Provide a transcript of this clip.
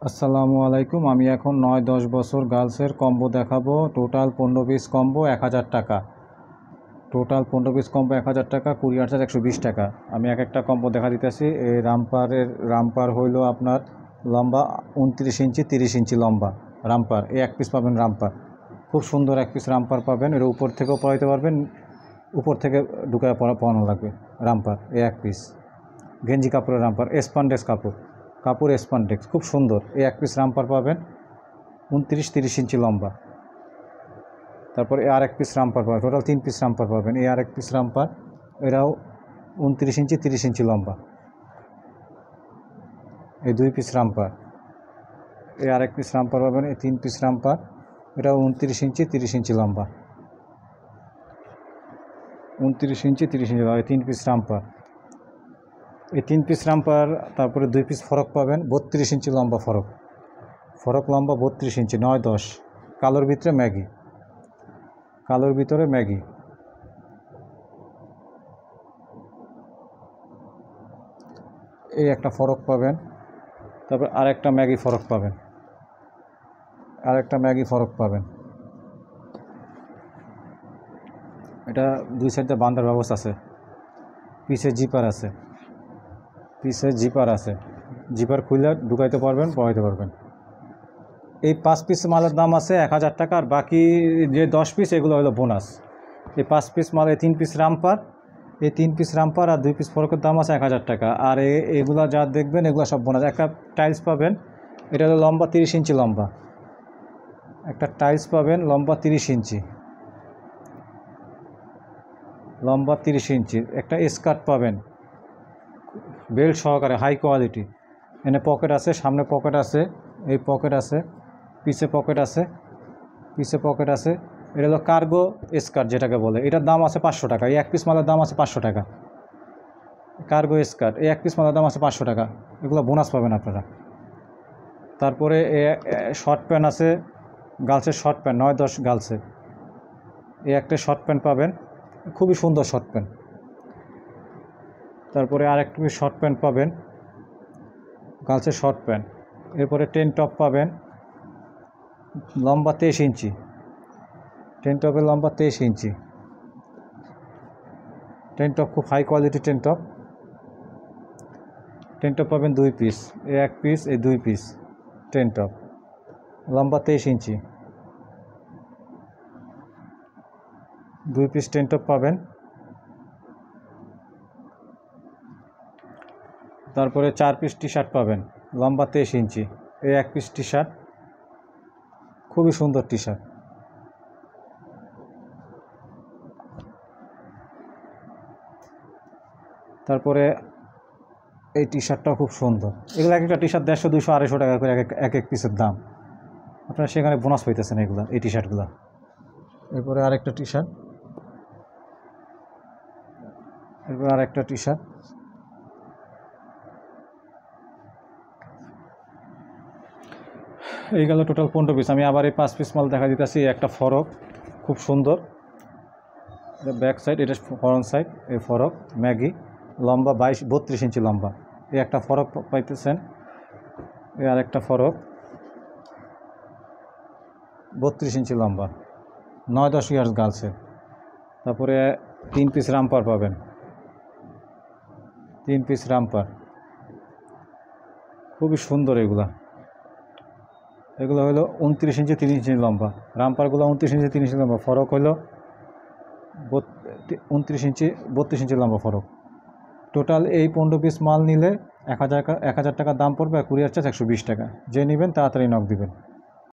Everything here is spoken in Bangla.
আসসালামু আলাইকুম। আমি এখন 9-10 বছর গার্লসের কম্বো দেখাবো। টোটাল 15 পিস কম্বো 1000 টাকা। টোটাল 15 পিস কম্বো 1000 টাকা, কুরিয়ার চার্জ 120 টাকা। আমি এক একটা কম্বো দেখা দিতেছি। এই রামপার হইল আপনার লম্বা 29 ইঞ্চি 30 ইঞ্চি লম্বা রামপার। এই এক পিস পাবেন রামপার, খুব সুন্দর এক পিস রামপার পাবেন। এর উপর থেকেও পরাইতে পারবেন, উপর থেকে ঢুকায় পরানো লাগবে রামপার। এই এক পিস গেঞ্জি কাপড়ের রামপার, স্পান্ডেক্স কাপড় স্পান্ডেক্স, খুব সুন্দর। এই এক পিস রামপার পাবেন 29-30 ইঞ্চি লম্বা। তারপর এই আর এক পিস রামপার পাবেন, টোটাল 3 পিস রামপার পাবেন। এই আর এক পিস রামপার, এরাও 29 ইঞ্চি 30 ইঞ্চি লম্বা। এই 2 পিস রামপার, এই আর এক পিস রামপার পাবেন। এই 3 পিস রামপার, এটাও 29 ইঞ্চি 30 ইঞ্চি লম্বা। 29 ইঞ্চি 30 ইঞ্চি লম্বা, এই 3 পিস রামপার। এই 3 পিস রামপার, তারপরে 2 পিস ফরক পাবেন 32 ইঞ্চি লম্বা ফরক লম্বা 32 ইঞ্চি, 9-10। কালোর ভিতরে ম্যাগি। এই একটা ফরক পাবেন। তারপর আরেকটা ম্যাগি ফরক পাবেন। এটা 2 সাইডে বাঁধার ব্যবস্থা আছে, পিছে জিপার আছে, জিপার খুলে ঢুকাইতে পারবেন, পরাইতে পারবেন। এই 5 পিস মালের দাম আছে 1000 টাকা, আর বাকি যে 10 পিস এগুলো হলো বোনাস। এই 5 পিস মাল, এই 3 পিস রামপার আর 2 পিস ফরকের দাম আছে 1000 টাকা। আর এগুলো যা দেখবেন এগুলো সব বোনাস। একটা টাইলস পাবেন, এটা হলো লম্বা 30 ইঞ্চি লম্বা। একটা টাইলস পাবেন লম্বা 30 ইঞ্চি, একটা স্কার্ট পাবেন বেল্ট সহকারে, হাই কোয়ালিটি। এনে পকেট আছে, সামনে পকেট আছে, এই পকেট আছে, পিছে পকেট আছে। এটা হলো কার্গো স্কার্ট যেটাকে বলে, এটার দাম আছে 500 টাকা। এই এক পিস মালের দাম আছে 500 টাকা। কার্গো স্কার্ট, এই এক পিস মালের দাম আছে 500 টাকা। এগুলো বোনাস পাবেন আপনারা। তারপরে শর্ট প্যান্ট আছে, গার্লসের শর্ট প্যান্ট 9-10 গার্লসের। এই একটা শর্ট প্যান্ট পাবেন, খুবই সুন্দর শর্ট প্যান্ট। তারপরে আর একটু শর্ট প্যান্ট পাবেন, গার্লসের শর্ট প্যান্ট। এরপরে টেন টপ পাবেন লম্বা 23 ইঞ্চি, টেন টপের লম্বা 23 ইঞ্চি। টেন টপ খুব হাই কোয়ালিটি টেন টপ পাবেন 2 পিস, এই এক পিস, এই 2 পিস টেন টপ লম্বা 23 ইঞ্চি। 2 পিস টেন টপ পাবেন। তারপরে 4 পিস টি শার্ট পাবেন লম্বা 23 ইঞ্চি, এই এক পিস টি শার্ট, খুবই সুন্দর টি শার্ট। তারপরে এই টি শার্টটাও খুব সুন্দর। এগুলো এক একটা টি শার্ট 150, 200, 250 টাকা করে এক পিসের দাম। আপনারা সেখানে বোনাস পাইতেছেন এগুলো, এই টি শার্টগুলো। এরপরে আরেকটা টি শার্ট, এই গেল টোটাল 15 পিস। আমি আবার এই 5 পিস মাল দেখা দিতেছি। একটা ফরক খুব সুন্দর, এটা ব্যাক সাইড, এটা ফ্রন্ট সাইড। এই ফরক ম্যাগি লম্বা 32 ইঞ্চি লম্বা। এই একটা ফরক পাইতেছেন। এই আর একটা ফরক 32 ইঞ্চি লম্বা, 9-10 ইয়ার্স গার্লসের। তারপরে 3 পিস রামপার পাবেন, 3 পিস রামপার, খুবই সুন্দর। এগুলো হলো 29 ইঞ্চি 30 ইঞ্চি লম্বা রামপারগুলো, 29 ইঞ্চি 30 ইঞ্চি লম্বা। ফরক হলো 29 ইঞ্চি 32 ইঞ্চি লম্বা ফরক। টোটাল এই 15 পিস মাল নিলে 1000 টাকা দাম পড়বে, আর কুরিয়ার চার্জ 120 টাকা। যে নেবেন তাড়াতাড়ি নক দিবেন।